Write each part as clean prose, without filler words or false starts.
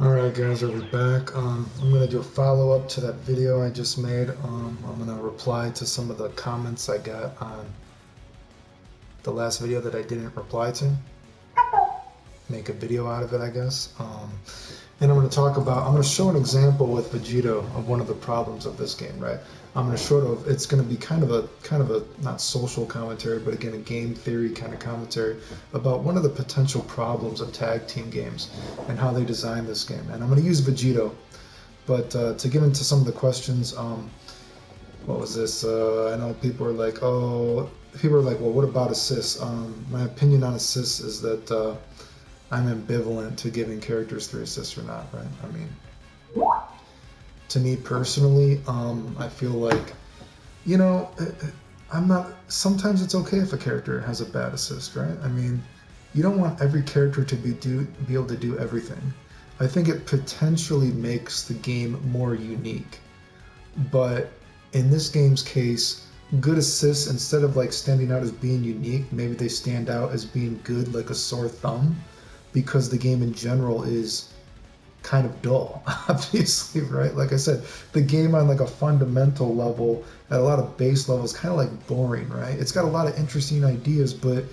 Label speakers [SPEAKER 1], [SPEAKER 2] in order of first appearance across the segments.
[SPEAKER 1] Alright guys, are we back? I'm gonna do a follow-up to that video I just made. I'm gonna reply to some of the comments I got on the last video that I didn't reply to. Make a video out of it, I guess. And I'm gonna show an example with Vegito of one of the problems of this game, right? It's gonna be kind of a not social commentary, but again a game theory kind of commentary about one of the potential problems of tag team games and how they design this game. And I'm gonna use Vegito, but to get into some of the questions, what was this? I know people are like, well, what about assists? My opinion on assists is that I'm ambivalent to giving characters 3 assists or not, right? I mean, to me personally, I feel like, you know, sometimes it's okay if a character has a bad assist, right? I mean, you don't want every character to be able to do everything. I think it potentially makes the game more unique. But in this game's case, good assists, instead of like standing out as being unique, maybe they stand out as being good like a sore thumb, because the game in general is kind of dull, obviously, right? Like I said, the game on like a fundamental level, at a lot of base levels, kind of like boring, right? It's got a lot of interesting ideas, but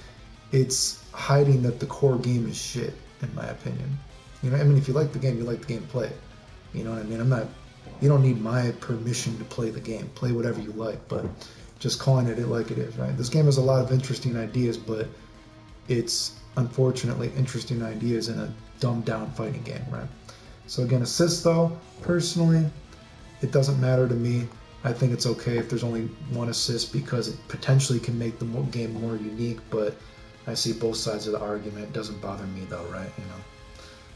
[SPEAKER 1] it's hiding that the core game is shit, in my opinion. You know, I mean, if you like the game, you like the game, play it. You know what I mean? You don't need my permission to play the game. Play whatever you like, but just calling it like it is, right? This game has a lot of interesting ideas, but it's unfortunately interesting ideas in a dumbed down fighting game, right? So again, assists though, personally, it doesn't matter to me. I think it's okay if there's only 1 assist because it potentially can make the game more unique, but I see both sides of the argument. It doesn't bother me though, right? You know,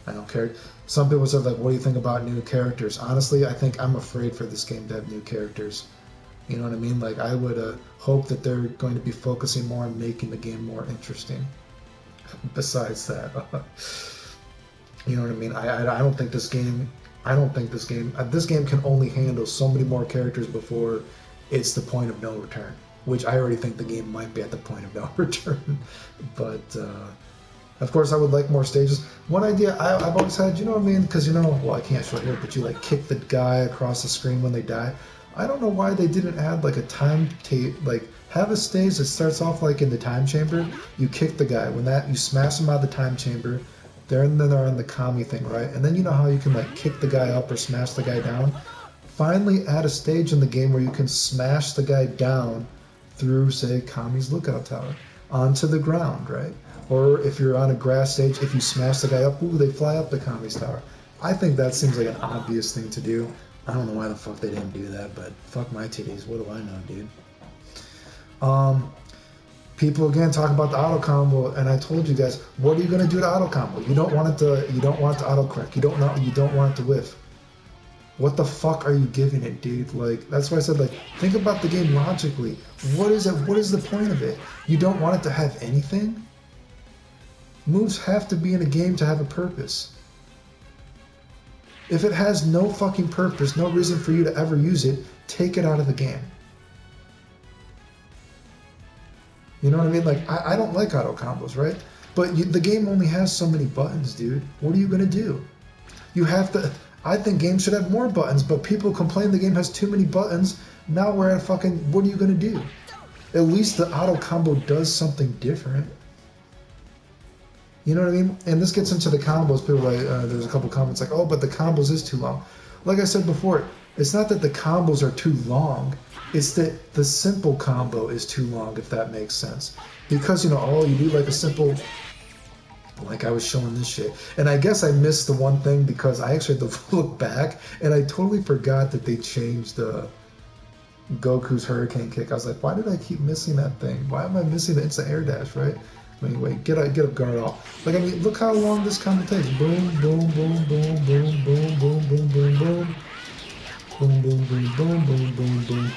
[SPEAKER 1] I don't care. Some people said like, what do you think about new characters? Honestly, I think I'm afraid for this game to have new characters. You know what I mean? Like, I would hope that they're going to be focusing more on making the game more interesting. Besides that, you know what I mean? I don't think this game. This game can only handle so many more characters before it's the point of no return. Which I already think the game might be at the point of no return. But of course, I would like more stages. One idea I've always had, you know what I mean? Because well, I can't show it here, but you like kick the guy across the screen when they die. I don't know why they didn't add like a have a stage that starts off like in the time chamber. You kick the guy you smash him out of the time chamber. They're in the Kami thing, right? And then you know how you can like kick the guy up or smash the guy down. Finally, add a stage in the game where you can smash the guy down through, say, Kami's lookout tower onto the ground, right? Or if you're on a grass stage, if you smash the guy up, ooh, they fly up the Kami's tower. I think that seems like an obvious thing to do. I don't know why the fuck they didn't do that, but fuck my titties. What do I know, dude? People again talk about the auto combo, and I told you guys, what are you gonna do to auto combo? You don't want it to auto correct. You don't want it to whiff. What the fuck are you giving it, dude? Like, that's why I said, like, think about the game logically. What is it? What is the point of it? You don't want it to have anything? Moves have to be in a game to have a purpose. If it has no fucking purpose, no reason for you to ever use it, take it out of the game. You know what I mean? Like, I don't like auto combos, right? But the game only has so many buttons, dude. What are you going to do? You have to... I think games should have more buttons, but people complain the game has too many buttons. Now we're at fucking... What are you going to do? At least the auto combo does something different. You know what I mean? And this gets into the combos. People like, there's a couple comments like, oh, but the combos is too long. Like I said before, it's not that the combos are too long. It's that the simple combo is too long, if that makes sense. Because, you do like a simple, like I was showing this shit. And I guess I missed the one thing because I actually had to look back, and I totally forgot that they changed Goku's Hurricane Kick. I was like, why did I keep missing that thing? Why am I missing the instant air dash, right? Anyway, get a guard off. Like, I mean, look how long this combo takes. Boom, boom, boom, boom, boom, boom, boom, boom, boom, boom. Boom, boom, boom, boom, boom, boom, boom.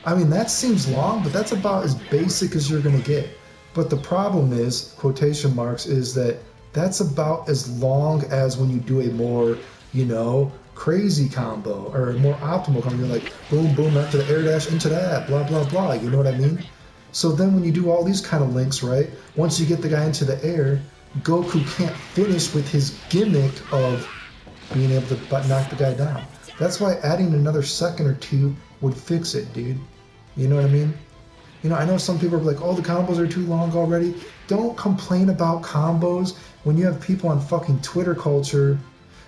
[SPEAKER 1] I mean, that seems long, but that's about as basic as you're going to get. But the problem is, quotation marks, is that that's about as long as when you do a more, crazy combo or a more optimal combo. You're like, boom, boom, after the air dash into that, blah, blah, blah. You know what I mean? So then when you do all these kind of links, right, once you get the guy into the air, Goku can't finish with his gimmick of being able to knock the guy down. That's why adding another second or two would fix it, dude. You know what I mean? You know, I know some people are like, oh, the combos are too long already. Don't complain about combos when you have people on fucking Twitter culture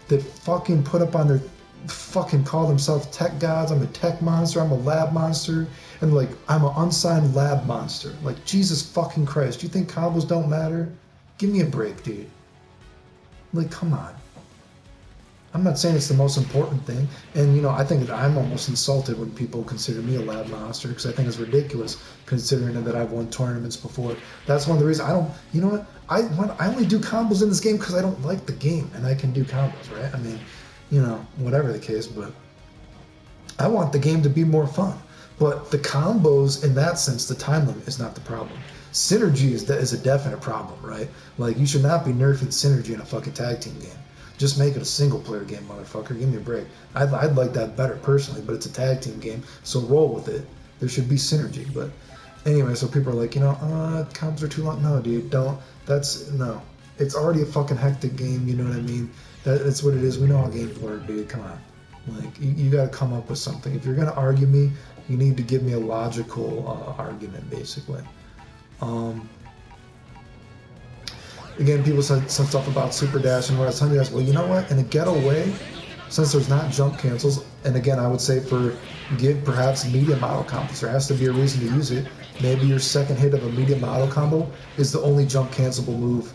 [SPEAKER 1] that fucking put up on their fucking call themselves tech gods. I'm a tech monster. I'm a lab monster. And like, I'm an unsigned lab monster. Like, Jesus fucking Christ. You think combos don't matter? Give me a break, dude. Like, come on. I'm not saying it's the most important thing. And, you know, I think that I'm almost insulted when people consider me a lab monster because I think it's ridiculous considering that I've won tournaments before. That's one of the reasons I don't, you know what? I only do combos in this game because I don't like the game and I can do combos, right? I mean, you know, whatever the case, but I want the game to be more fun. But the combos, in that sense, the time limit is not the problem. Synergy is a definite problem, right? Like, you should not be nerfing synergy in a fucking tag team game. Just make it a single-player game, motherfucker. Give me a break. I'd like that better, personally, but it's a tag team game, so roll with it. There should be synergy, but anyway, so people are like, you know, combos are too long. No, dude, don't. No. It's already a fucking hectic game, you know what I mean? That's what it is. We know how games work, dude. Come on. Like, you gotta come up with something. If you're gonna argue me, you need to give me a logical argument, basically. Again, people said some stuff about Super Dash, and what I was telling you guys, well, you know what? In a ghetto way, since there's not jump cancels, and again, I would say give perhaps medium auto combos. There has to be a reason to use it. Maybe your second hit of a medium auto combo is the only jump cancelable move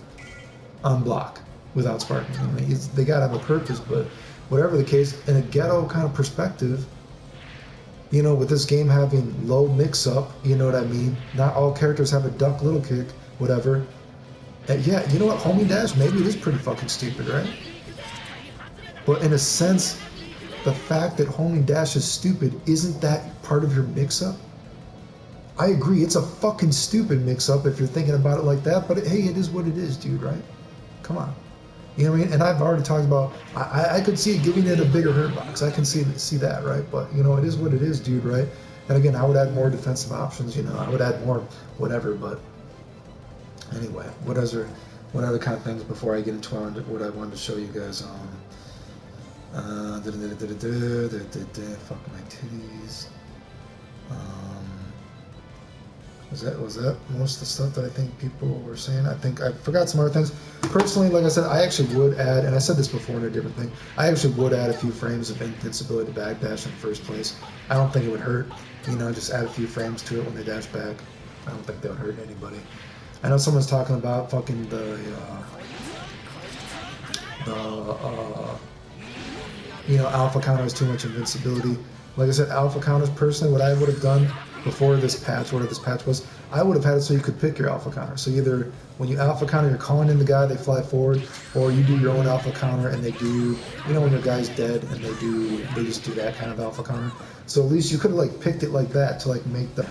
[SPEAKER 1] on block without sparking. I mean, they gotta have a purpose, but whatever the case, in a ghetto kind of perspective, you know, with this game having low mix-up, you know what I mean? Not all characters have a duck little kick, whatever. Yeah, you know what, homie dash, maybe it is pretty fucking stupid, right? But in a sense, the fact that homie dash is stupid, isn't that part of your mix-up? I agree, it's a fucking stupid mix-up if you're thinking about it like that, but hey, it is what it is, dude, right? Come on. You know what I mean? And I've already talked about, I could see giving it a bigger hurt box. I can see that, right? But, you know, it is what it is, dude, right? And again, I would add more defensive options, you know, I would add more whatever, but anyway, what other kind of things before I get into what I wanted to show you guys? Fuck my titties. Was that most of the stuff that I think people were saying? I think I forgot some other things. Personally, like I said, I actually would add, and I said this before in a different thing, I actually would add a few frames of invincibility to backdash in the first place. I don't think it would hurt, you know, just add a few frames to it when they dash back. I don't think that would hurt anybody. I know someone's talking about fucking you know, alpha counters too much invincibility. Like I said, alpha counters, personally, what I would have done before this patch, whatever this patch was, I would have had it so you could pick your alpha counter. So either when you alpha counter, you're calling in the guy, they fly forward, or you do your own alpha counter and they do, you know, when your guy's dead and they just do that kind of alpha counter. So at least you could have like picked it like that to like make that.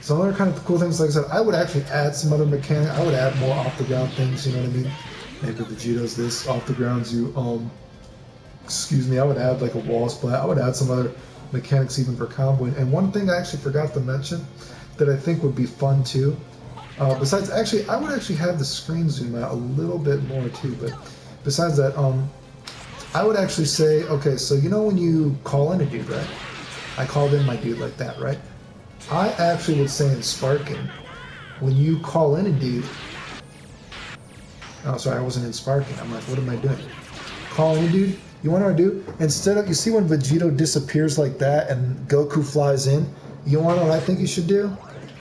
[SPEAKER 1] Some other kind of cool things, like I said, I would actually add some other mechanics. I would add more off the ground things, you know what I mean? Maybe Vegeta's this off the ground, excuse me, I would add like a wall splat. I would add some other mechanics even for comboing. And one thing I actually forgot to mention that I think would be fun too, besides, actually, I would actually have the screen zoom out a little bit more too, but besides that, I would actually say, okay, so you know when you call in a dude, right? I called in my dude like that, right? I actually would say in Sparking, when you call in a dude, oh, sorry, I wasn't in Sparking. I'm like, what am I doing? Call in a dude. You want to do? Instead of, you see when Vegito disappears like that and Goku flies in, you want to know what I think you should do?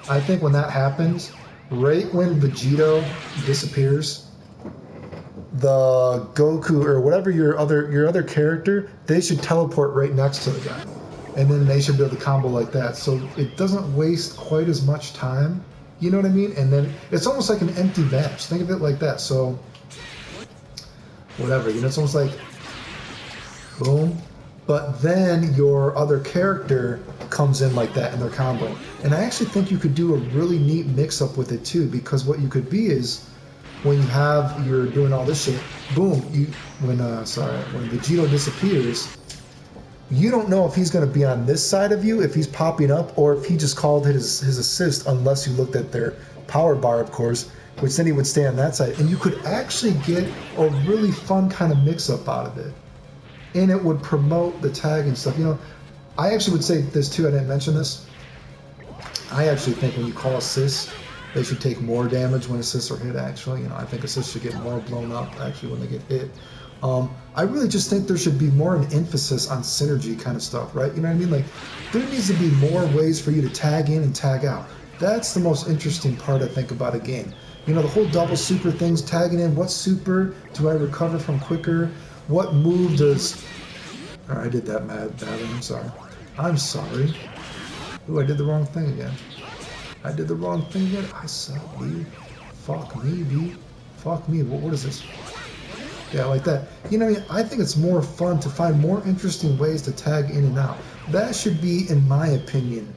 [SPEAKER 1] I think when that happens, right when Vegito disappears, the Goku or whatever your other character, they should teleport right next to the guy. And then they should be able to combo like that. So it doesn't waste quite as much time. You know what I mean? And then it's almost like an empty vanish. Think of it like that. So whatever, you know, it's almost like boom. But then your other character comes in like that and they're comboing. And I actually think you could do a really neat mix-up with it too, because what you could be is when you're doing all this shit, boom, when Vegito disappears, you don't know if he's going to be on this side of you, if he's popping up, or if he just called his assist, unless you looked at their power bar, of course. which then he would stay on that side. And you could actually get a really fun kind of mix-up out of it. And it would promote the tag and stuff. You know, I actually would say this too, I didn't mention this. I actually think when you call assists, they should take more damage when assists are hit, actually. You know, I think assists should get more blown up, actually, when they get hit. I really just think there should be more an emphasis on synergy kind of stuff, right? You know what I mean? Like, there needs to be more ways for you to tag in and tag out. That's the most interesting part, I think, about a game. You know, the whole double super things, tagging in, what super do I recover from quicker? What move does... Oh, I did that badly, I'm sorry. I'm sorry. Ooh, I did the wrong thing again. I did the wrong thing again. I suck, dude. Fuck me, dude. Fuck me. What is this? Yeah, like that. You know, I think it's more fun to find more interesting ways to tag in and out. That should be, in my opinion,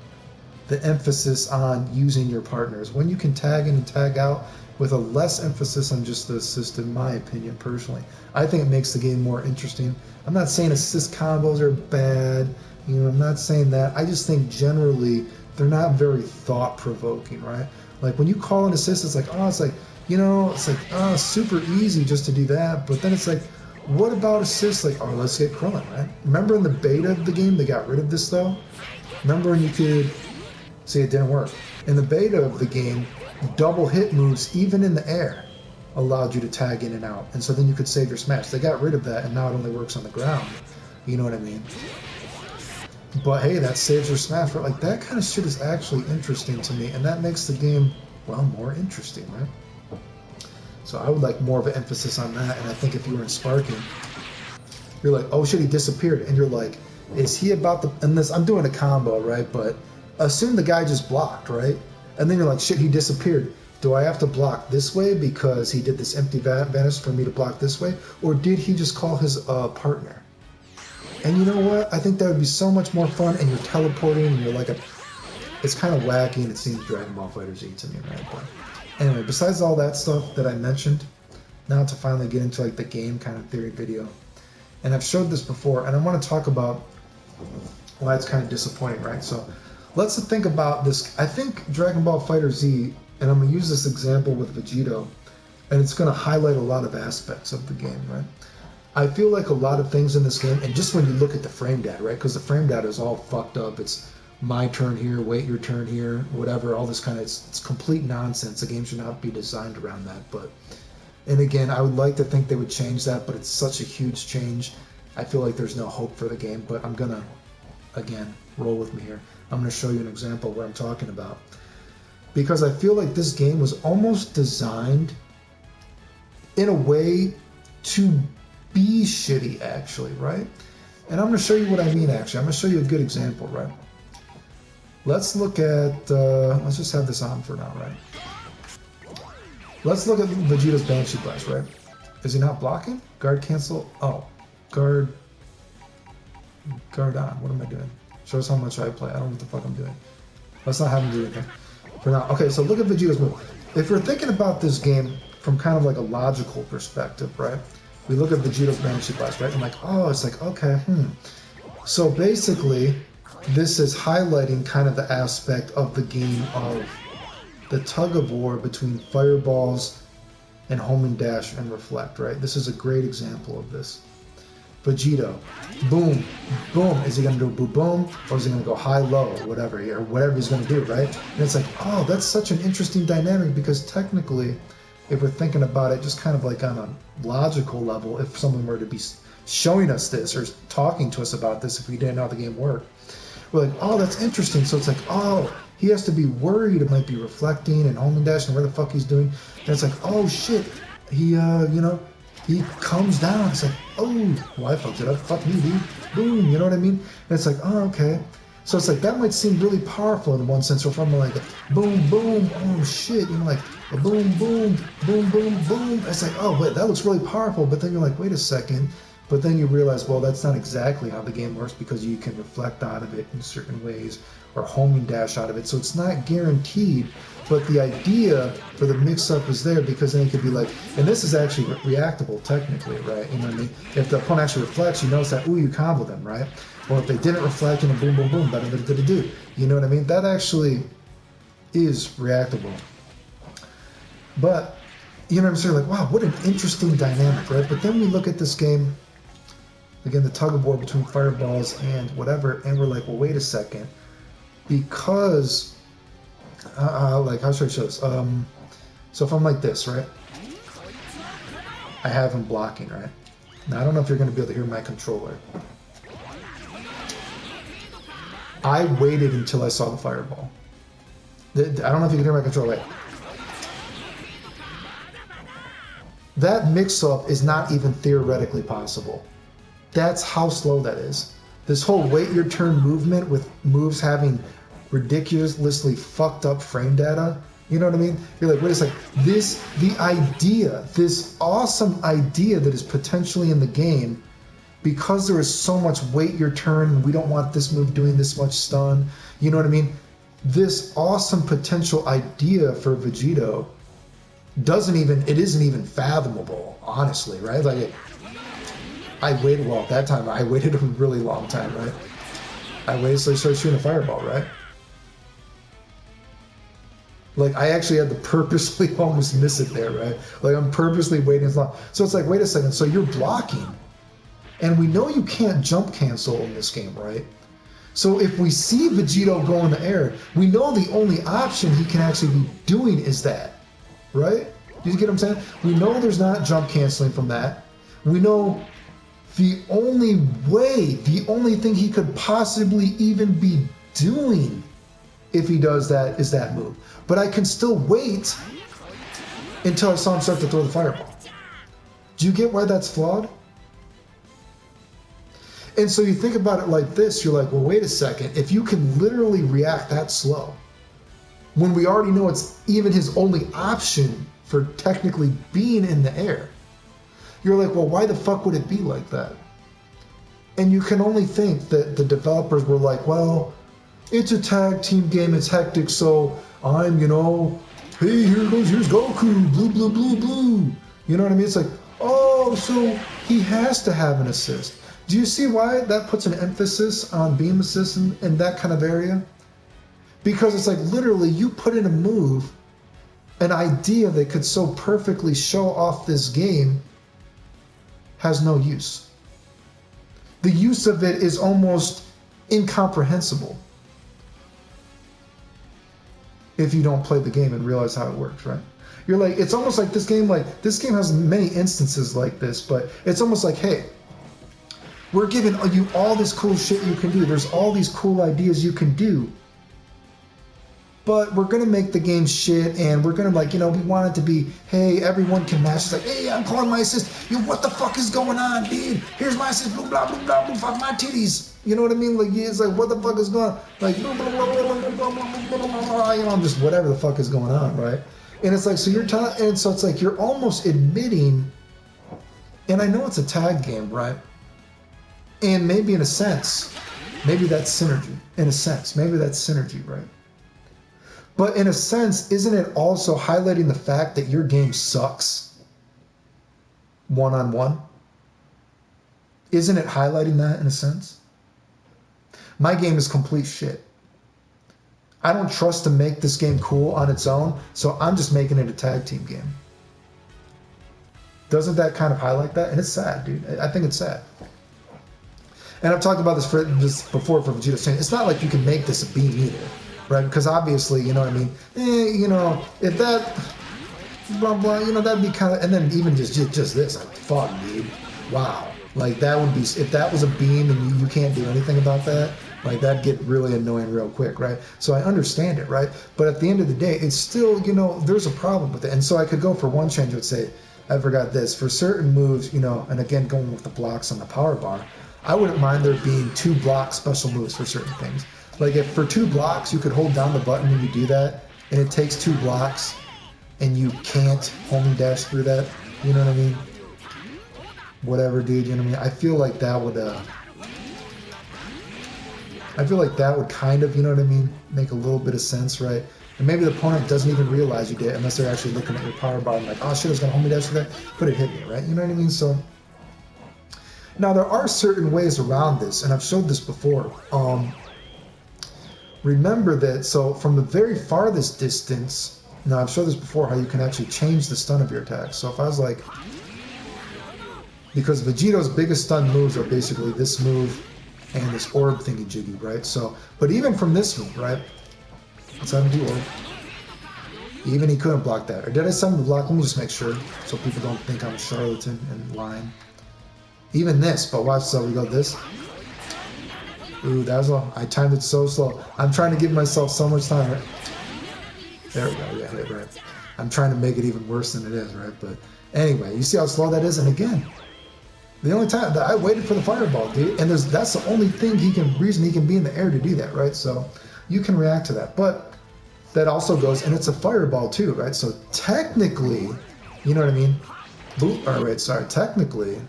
[SPEAKER 1] the emphasis on using your partners. When you can tag in and tag out with a less emphasis on just the assist, in my opinion, personally. I think it makes the game more interesting. I'm not saying assist combos are bad. You know, I'm not saying that. I just think generally they're not very thought-provoking, right? Like when you call an assist, it's like, oh, it's like, you know, it's like, oh, super easy just to do that. But then it's like, what about assists? Like, oh, let's get Krillin, right? Remember in the beta of the game, they got rid of this though? Remember when you could, see, it didn't work. In the beta of the game, double hit moves, even in the air, allowed you to tag in and out. And so then you could save your smash. They got rid of that, and now it only works on the ground. You know what I mean? But hey, that saves your smash. Like, that kind of shit is actually interesting to me, and that makes the game, well, more interesting, right? So I would like more of an emphasis on that, and I think if you were in Sparking, you're like, oh shit, he disappeared, and you're like, is he about to, and this, I'm doing a combo, right, but assume the guy just blocked, right? And then you're like, shit, he disappeared. Do I have to block this way because he did this empty vanish for me to block this way? Or did he just call his partner? And you know what? I think that would be so much more fun, and you're teleporting, and you're like it's kind of wacky, and it seems Dragon Ball FighterZ to me, right? But anyway, besides all that stuff that I mentioned, now to finally get into like the game kind of theory video. And I've showed this before, and I want to talk about why it's kind of disappointing, right? So let's think about this. I think Dragon Ball FighterZ, and I'm going to use this example with Vegito, and it's going to highlight a lot of aspects of the game, right? I feel like a lot of things in this game, and just when you look at the frame data, right? Because the frame data is all fucked up. It's my turn here, wait your turn here, whatever, all this kind of, it's complete nonsense. The game should not be designed around that. But, and again, I would like to think they would change that, but it's such a huge change. I feel like there's no hope for the game, but I'm going to, again, roll with me here. I'm going to show you an example of what I'm talking about. Because I feel like this game was almost designed in a way to be shitty, actually, right? And I'm going to show you what I mean, actually. I'm going to show you a good example, right? Let's look at, let's just have this on for now, right? Let's look at Vegeta's Banshee Blast, right? Is he not blocking? Guard cancel, oh, guard on, what am I doing? Shows how much I play, I don't know what the fuck I'm doing. Let's not have him do anything for now. Okay, so look at Vegeta's move. If we're thinking about this game from kind of like a logical perspective, right? We look at Vegeta's Banshee Blast, right? I'm like, oh, it's like, okay, So basically, this is highlighting kind of the aspect of the game of the tug of war between fireballs and home and dash and reflect, right? This is a great example of this. Vegito, boom, boom. Is he going to do boom, boom, or is he going to go high, low, or whatever he's going to do, right? And it's like, oh, that's such an interesting dynamic because technically, if we're thinking about it just kind of like on a logical level, if someone were to be showing us this or talking to us about this if we didn't know how the game worked, we're like, oh, that's interesting. So it's like, oh, he has to be worried it might be reflecting and home and dash and where the fuck he's doing. And it's like, oh shit, he, he comes down. It's like, oh, well, I fucked it up. Fuck me, dude. Boom, you know what I mean? And it's like, oh, okay. So it's like, that might seem really powerful in one sense, or from like, boom, boom, oh shit, you know, like, boom, boom, boom, boom, boom. It's like, oh, wait, that looks really powerful. But then you're like, wait a second. But then you realize, well, that's not exactly how the game works because you can reflect out of it in certain ways or home and dash out of it. So it's not guaranteed, but the idea for the mix-up is there because then it could be like, and this is actually reactable technically, right? You know what I mean? If the opponent actually reflects, you notice that, ooh, you combo them, right? Or if they didn't reflect, you know, boom, boom, boom, better than it do. You know what I mean? That actually is reactable. But, you know what I'm saying? Like, wow, what an interesting dynamic, right? But then we look at this game, again, the tug of war between fireballs and whatever, and we're like, well, wait a second. Because, like, how should I show this? So if I'm like this, right? I have him blocking, right? Now, I don't know if you're going to be able to hear my controller. I waited until I saw the fireball. I don't know if you can hear my controller. Wait. That mix-up is not even theoretically possible. That's how slow that is. This whole wait your turn movement with moves having ridiculously fucked up frame data, you know what I mean? You're like, wait a second, this awesome idea that is potentially in the game, because there is so much wait your turn and we don't want this move doing this much stun, you know what I mean? This awesome potential idea for Vegito isn't even fathomable, honestly, right? Like, I waited, well, at that time, I waited a really long time, right? I waited so I started shooting a fireball, right? Like, I actually had to purposely almost miss it there, right? Like, I'm purposely waiting as long. So it's like, wait a second, so you're blocking. And we know you can't jump cancel in this game, right? So if we see Vegito go in the air, we know the only option he can actually be doing is that, right? You get what I'm saying? We know there's not jump canceling from that. We know the only thing he could possibly even be doing if he does that is that move. But I can still wait until I saw him start to throw the fireball. Do you get why that's flawed? And so you think about it like this, you're like, well, wait a second. If you can literally react that slow, when we already know it's even his only option for technically being in the air, you're like, well, why the fuck would it be like that? And you can only think that the developers were like, well, it's a tag team game, it's hectic, so I'm, hey, here's Goku, blue, blue, blue, blue. You know what I mean? It's like, oh, so he has to have an assist. Do you see why that puts an emphasis on beam assist in that kind of area? Because it's like, literally, you put in a move, an idea that could so perfectly show off this game has no use. The use of it is almost incomprehensible if you don't play the game and realize how it works, right? You're like, it's almost like this game has many instances like this, but it's almost like, hey, we're giving you all this cool shit you can do. There's all these cool ideas you can do. But we're going to make the game shit, and we're going to, we want it to be, hey, everyone can match. It's like, hey, I'm calling my assist. What the fuck is going on, dude? Here's my assist. Blah, blah, blah, blah, blah, fuck my titties. You know what I mean? Like, it's like, what the fuck is going on? Like, blah, blah, blah, blah, blah, blah, blah, blah, just whatever the fuck is going on, right? And it's like, so it's like you're almost admitting, and I know it's a tag game, right? And maybe in a sense, maybe that's synergy. In a sense, maybe that's synergy, right? But in a sense, isn't it also highlighting the fact that your game sucks one-on-one? Isn't it highlighting that in a sense? My game is complete shit. I don't trust to make this game cool on its own, so I'm just making it a tag team game. Doesn't that kind of highlight that? And it's sad, dude. I think it's sad. And I've talked about this before for Vegeta's Chain. It's not like you can make this a beam either, right? Because obviously, you know what I mean? If that, blah, blah, that'd be kind of, and then even just this, like, fuck, dude. Wow. Like, that would be, if that was a beam and you can't do anything about that, like, that'd get really annoying real quick, right? So I understand it, right? But at the end of the day, it's still, there's a problem with it. And so I could go for one change, I would say, I forgot this. For certain moves, and again, going with the blocks on the power bar, I wouldn't mind there being 2 block special moves for certain things. Like, if for 2 blocks, you could hold down the button when you do that, and it takes 2 blocks, and you can't homing dash through that, you know what I mean? Whatever, dude, you know what I mean? I feel like that would kind of, you know what I mean, make a little bit of sense, right? And maybe the opponent doesn't even realize you did unless they're actually looking at your power bar and like, oh shit, I was gonna homing dash through that, but it hit me, right? You know what I mean? So now there are certain ways around this, and I've showed this before. Remember that, so from the very farthest distance, Now, I've showed this before, how you can actually change the stun of your attacks. So if I was like, because Vegito's biggest stun moves are basically this move and this orb thingy jiggy, right? So, but even from this move, right? Let's have him do orb. Even he couldn't block that. Or did I send him to block? Let me just make sure so people don't think I'm a charlatan and lying. Even this, but watch, so we go this. Ooh, that was I timed it so slow. I'm trying to give myself so much time, right? There we go, yeah, hit it right. I'm trying to make it even worse than it is, right? But anyway, you see how slow that is? And again, the only time that I waited for the fireball, dude, and that's the only reason he can be in the air to do that, right? So you can react to that. But that also goes, and it's a fireball too, right? So technically, you know what I mean? All right, sorry, technically,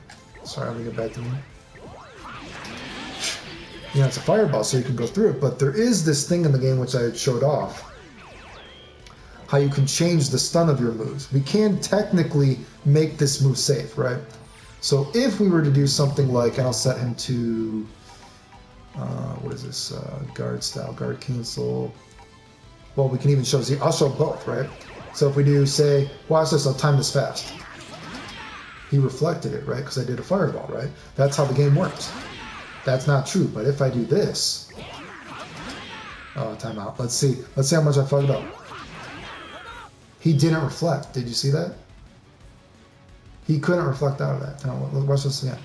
[SPEAKER 1] sorry, let me get back to me. You know, it's a fireball, so you can go through it, but there is this thing in the game which I showed off, how you can change the stun of your moves. We can technically make this move safe, right? So if we were to do something like, and I'll set him to, what is this, guard style, guard cancel. Well, we can even show, I'll show both, right? So if we do, say, watch this, I'll time this fast. He reflected it, right? Because I did a fireball, right? That's how the game works. That's not true, but if I do this, oh, timeout. Let's see how much I fucked up. He didn't reflect. Did you see that? He couldn't reflect out of that. Now, watch this again.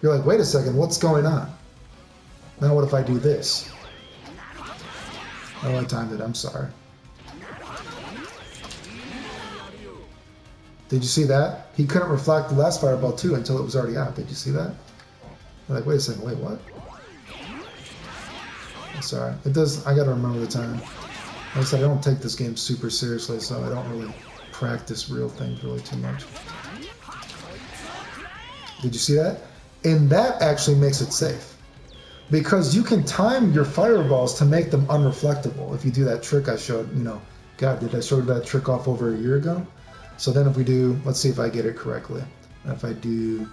[SPEAKER 1] You're like, wait a second, what's going on? Now what if I do this? Oh, I timed it, I'm sorry. Did you see that? He couldn't reflect the last fireball too until it was already out. Did you see that? You're like, wait a second, wait, what? I'm sorry. It does, I gotta remember the time. Like I said, I don't take this game super seriously, so I don't really practice real things really too much. Did you see that? And that actually makes it safe. Because you can time your fireballs to make them unreflectable. If you do that trick I showed, you know, God, did I show that trick off over a year ago? So then if we do, let's see if I get it correctly. If I do,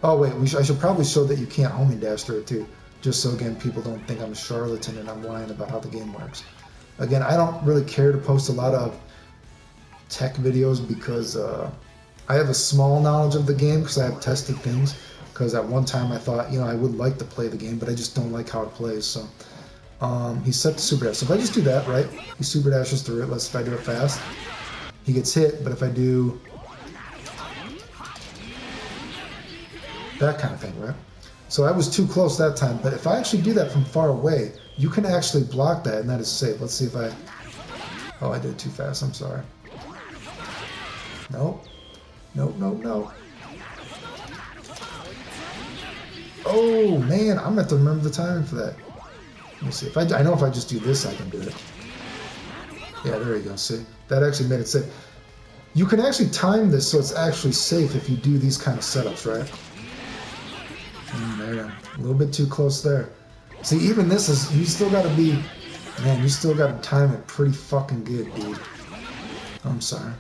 [SPEAKER 1] oh wait, I should probably show that you can't homing dash through it too. Just so again, people don't think I'm a charlatan and I'm lying about how the game works. Again, I don't really care to post a lot of tech videos because I have a small knowledge of the game because I have tested things. Because at one time I thought, you know, I would like to play the game, but I just don't like how it plays. So he's set to super dash. So if I just do that, right, he super dashes through it. Let's if I do it fast, he gets hit. But if I do that kind of thing, right? So I was too close that time. But if I actually do that from far away, you can actually block that, and that is safe. Let's see if I. Oh, I did it too fast. I'm sorry. Nope. Nope. Nope. Nope. Oh man, I'm gonna have to remember the timing for that. Let me see. If I know if I just do this, I can do it. Yeah, there you go. See, that actually made it safe. You can actually time this so it's actually safe if you do these kind of setups, right? There, a little bit too close there. See, even this is, you still gotta be, man, you still gotta time it pretty fucking good, dude. I'm sorry.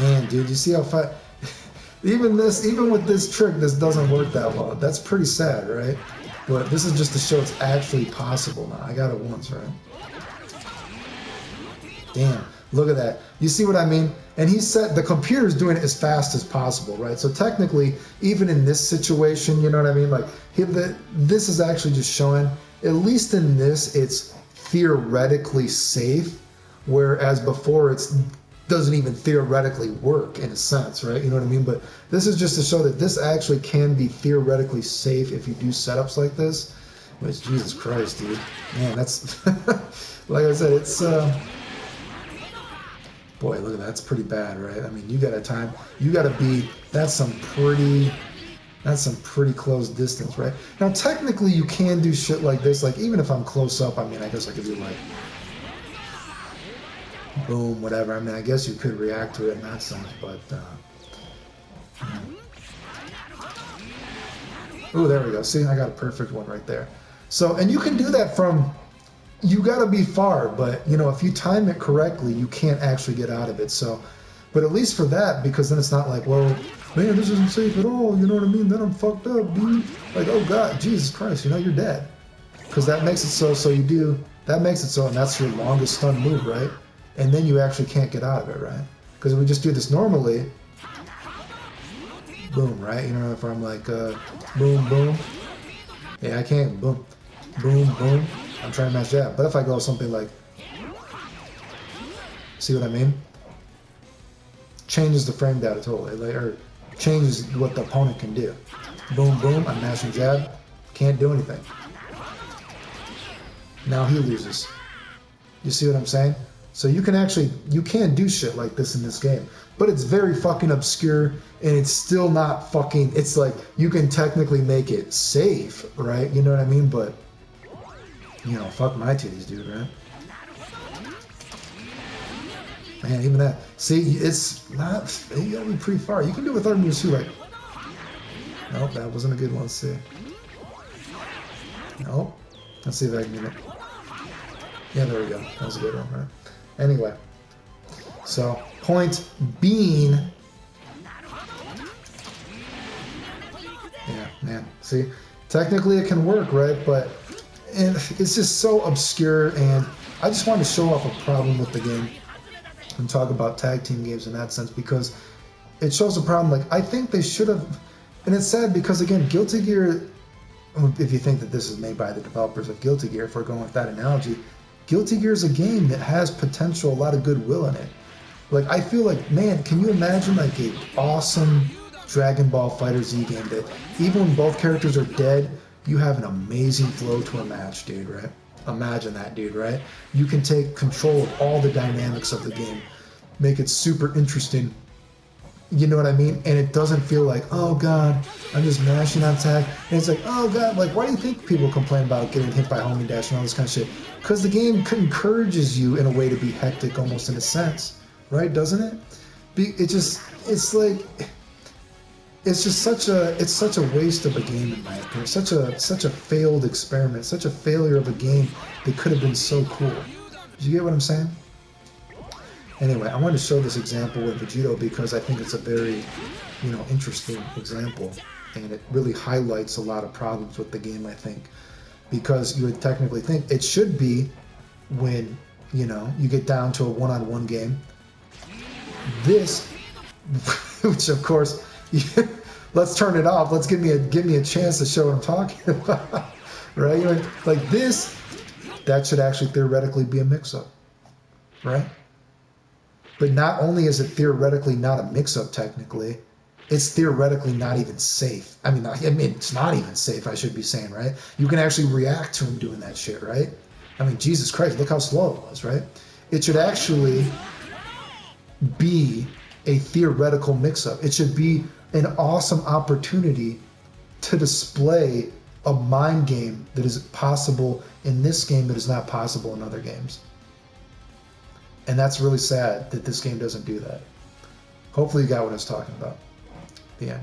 [SPEAKER 1] Man, dude, you see how even with this trick, this doesn't work that well. That's pretty sad, right? But this is just to show it's actually possible now. I got it once, right? Damn, look at that. You see what I mean? And he said the computer's doing it as fast as possible, right? So technically, even in this situation, you know what I mean? Like, this is actually just showing, at least in this, it's theoretically safe, whereas before it doesn't even theoretically work in a sense, right? You know what I mean? But this is just to show that this actually can be theoretically safe if you do setups like this. Which, Jesus Christ, dude. Man, that's, like I said, it's, boy, look at that. That's pretty bad, right? I mean, you gotta be, that's some pretty close distance, right? Now, technically, you can do shit like this. Like, even if I'm close up, I mean, I guess I could do like, boom, whatever. I mean, I guess you could react to it in that sense, but, oh, there we go. See, I got a perfect one right there. So, and you can do that from, you gotta be far, but, you know, if you time it correctly, you can't actually get out of it. So, but at least for that, because then it's not like, well, man, this isn't safe at all, you know what I mean? Then I'm fucked up, dude. Like, oh God, Jesus Christ, you know, you're dead. Because that makes it so you do, that makes it so, and that's your longest stun move, right? And then you actually can't get out of it, right? Because if we just do this normally, boom, right? You know, if I'm like, boom, boom. Yeah, I can't, boom, boom, boom. I'm trying to match that. But if I go something like, see what I mean? Changes the frame data totally, like, or changes what the opponent can do. Boom, boom, I'm mashing jab, can't do anything. Now he loses. You see what I'm saying? So you can do shit like this in this game. But it's very fucking obscure, and it's still not fucking, it's like, you can technically make it safe, right? You know what I mean? But, you know, fuck my titties, dude, right? Man, even that. See, it's not, you gotta be pretty far. You can do it with other moves too, like, nope, that wasn't a good one, see. Nope. Let's see if I can get it. Yeah, there we go. That was a good one, right? Anyway. So, point being... Yeah, man. See? Technically it can work, right? But it's just so obscure, and I just wanted to show off a problem with the game and talk about tag team games in that sense, because it shows a problem. Like, I think they should have... And it's sad because, again, Guilty Gear... If you think that this is made by the developers of Guilty Gear, if we're going with that analogy, Guilty Gear is a game that has potential, a lot of goodwill in it. Like, I feel like, man, can you imagine like a awesome Dragon Ball FighterZ game that even when both characters are dead, you have an amazing flow to a match, dude, right? Imagine that, dude, right? You can take control of all the dynamics of the game, make it super interesting. You know what I mean? And it doesn't feel like, oh God, I'm just mashing on tag. And it's like, oh God, like, why do you think people complain about getting hit by homing dash and all this kind of shit? Because the game encourages you in a way to be hectic, almost in a sense, right? Doesn't it? It's like, it's just such a waste of a game in my opinion. Such a failed experiment, such a failure of a game that could have been so cool. Did you get what I'm saying? Anyway, I wanted to show this example with Vegito because I think it's a very, you know, interesting example, and it really highlights a lot of problems with the game, I think, because you would technically think it should be when, you know, you get down to a one-on-one game. This, which of course, let's turn it off. Let's give me a chance to show what I'm talking about, right? You know, like this, that should actually theoretically be a mix-up, right? But not only is it theoretically not a mix-up technically, it's theoretically not even safe. I mean, it's not even safe, I should be saying, right? You can actually react to him doing that shit, right? I mean, Jesus Christ, look how slow it was, right? It should actually be a theoretical mix-up. It should be an awesome opportunity to display a mind game that is possible in this game that is not possible in other games. And that's really sad that this game doesn't do that. Hopefully you got what I was talking about. The end.